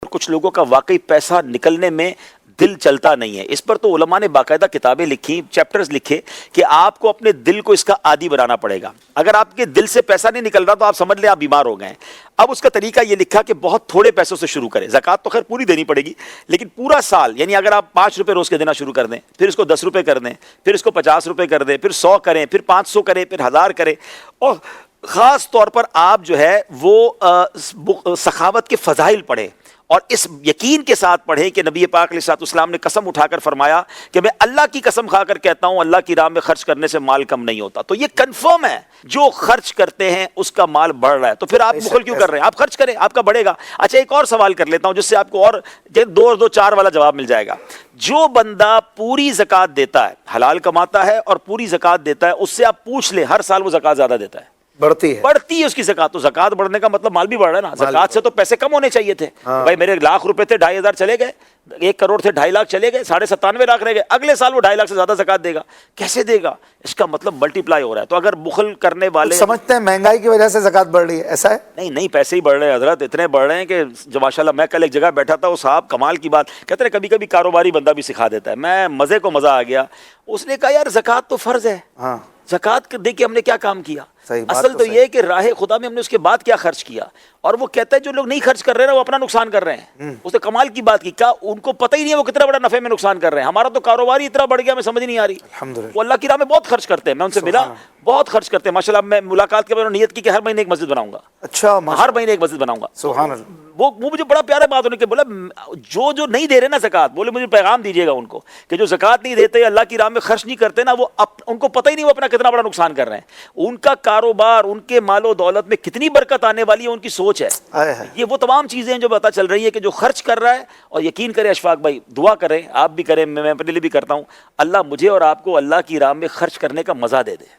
کچھ لوگوں کا واقعی پیسہ نکلنے میں دل چلتا نہیں ہے. اس پر تو علماء نے باقاعدہ کتابیں لکھی, چیپٹرز لکھے کہ آپ کو اپنے دل کو اس کا عادی بنانا پڑے گا. اگر آپ کے دل سے پیسہ نہیں نکل رہا تو آپ سمجھ لیں آپ بیمار ہو گئے. اب اس کا طریقہ یہ لکھا کہ بہت تھوڑے پیسوں سے شروع کریں. زکوٰۃ تو خیر پوری دینی پڑے گی, لیکن پورا سال, یعنی اگر آپ 5 روپے روز کے دینا شروع کر دیں, پھر اس کو 10 روپے کر دیں, پھر اس کو 50 روپے کر دیں, پھر 100 کریں, پھر 500 کریں, پھر 1000 کریں, اور خاص طور پر آپ جو ہے وہ سخاوت کے فضائل پڑھیں اور اس یقین کے ساتھ پڑھیں کہ نبی پاک علیہ السلام نے قسم اٹھا کر فرمایا کہ میں اللہ کی قسم کھا کر کہتا ہوں اللہ کی راہ میں خرچ کرنے سے مال کم نہیں ہوتا. تو یہ کنفرم ہے, جو خرچ کرتے ہیں اس کا مال بڑھ رہا ہے. تو پھر آپ بخل کیوں کر رہے ہیں؟ آپ خرچ کریں, آپ کا بڑھے گا. اچھا ایک اور سوال کر لیتا ہوں جس سے آپ کو اور 2 4 والا جواب مل جائے گا. جو بندہ پوری زکوٰۃ دیتا ہے, حلال کماتا ہے اور پوری زکوٰۃ دیتا ہے, اس سے آپ پوچھ لیں ہر سال وہ زکوٰۃ زیادہ دیتا ہے, بڑھتی ہے اس کی زکوٰۃ. تو زکوٰۃ بڑھنے کا مطلب مال بھی بڑھ رہا ہے نا. زکوٰۃ سے تو پیسے کم ہونے چاہیے تھے. بھائی میرے 1 لاکھ روپے تھے, 2500 چلے گئے, 1 کروڑ تھے 2.5 لاکھ چلے گئے, 97.5 لاکھ رہ گئے. اگلے سال وہ 2.5 لاکھ سے زیادہ زکوٰۃ دے گا. کیسے دے گا؟ اس کا مطلب ملٹی پلائی ہو رہا ہے. تو اگر بخل کرنے والے سمجھتے ہیں مہنگائی کی وجہ سے زکوٰۃ بڑھ رہی ہے, ایسا ہے؟ نہیں, پیسے ہی بڑھ رہے ہیں حضرت, اتنے بڑھ رہے ہیں کہ جو ماشاءاللہ. میں کل ایک جگہ بیٹھا تھا, وہ صاحب کمال کی بات کہتے ہیں, کبھی کبھی کاروباری بندہ بھی سکھا دیتا ہے. میں مزے کو مزہ آ گیا. اس نے کہا یار زکوٰۃ تو فرض ہے, زکوٰۃ دیکھ کے ہم نے کیا کام کیا. اصل تو یہ کہ راہ خدا میں ہم نے اس کے بعد کیا خرچ کیا. اور وہ کہتا ہے جو لوگ نہیں خرچ کر رہے ہیں وہ اپنا نقصان کر رہے ہیں. اس نے کمال کی بات کی, کہا ان کو پتہ ہی نہیں ہے وہ کتنا بڑا نفع میں نقصان کر رہے ہیں. ہمارا تو کاروبار ہی اتنا بڑھ گیا, ہمیں سمجھ نہیں آ رہی. وہ اللہ کی راہ میں بہت خرچ کرتے ہیں. میں ان سے ملا, بہت خرچ کرتے ہیں ماشاءاللہ. میں ملاقات کے بعد نیت کی کہ ہر مہینے ایک مسجد بناؤں گا. اچھا, ہر مہینے ایک مسجد بناؤں گا. سبحان اللہ. وہ مجھے بڑا پیارا بات ہونے کے بولا, جو نہیں دے رہے نا زکوٰۃ, بولے مجھے پیغام دیجیے گا ان کو کہ جو زکوٰۃ نہیں دیتے, اللہ کی راہ میں خرچ نہیں کرتے نا, وہ ان کو پتہ ہی نہیں وہ اپنا کتنا بڑا نقصان کر رہے ہیں. ان کا کاروبار, ان کے مال و دولت میں کتنی برکت آنے والی ہے, ان کی سوچ ہے. یہ وہ تمام چیزیں ہیں جو پتہ چل رہی ہے کہ جو خرچ کر رہا ہے. اور یقین کریں اشفاق بھائی, دعا کریں, آپ بھی کریں, میں اپنے لیے بھی کرتا ہوں, اللہ مجھے اور آپ کو اللہ کی راہ میں خرچ کرنے کا مزہ دے دے.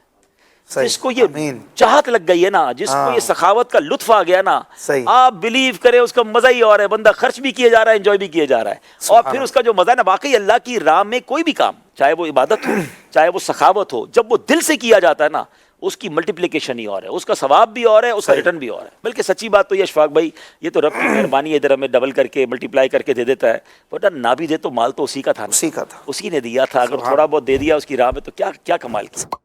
جس کو یہ چاہت لگ گئی ہے نا, جس کو یہ سخاوت کا لطف آ گیا نا, آپ بلیو کریں اس کا مزہ ہی اور ہے. بندہ خرچ بھی کیے جا رہا ہے, انجوائے بھی کیے جا رہا ہے, اور پھر اس کا جو مزہ ہے نا, واقعی اللہ کی راہ میں کوئی بھی کام, چاہے وہ عبادت ہو, چاہے وہ سخاوت ہو, جب وہ دل سے کیا جاتا ہے نا, اس کی ملٹیپلیکیشن ہی اور ہے, اس کا ثواب بھی اور ہے, اس کا ریٹرن بھی اور ہے. بلکہ سچی بات تو یہ اشفاق بھائی, یہ تو رب کی مہربانی ہے, ادھر ہمیں ڈبل کر کے ملٹیپلائی کر کے دے دیتا ہے. بٹ نہ بھی دے تو مال تو اسی کا تھا, اسی نے دیا تھا. اگر تھوڑا بہت دے دیا اس کی راہ میں تو کیا کمال کیا.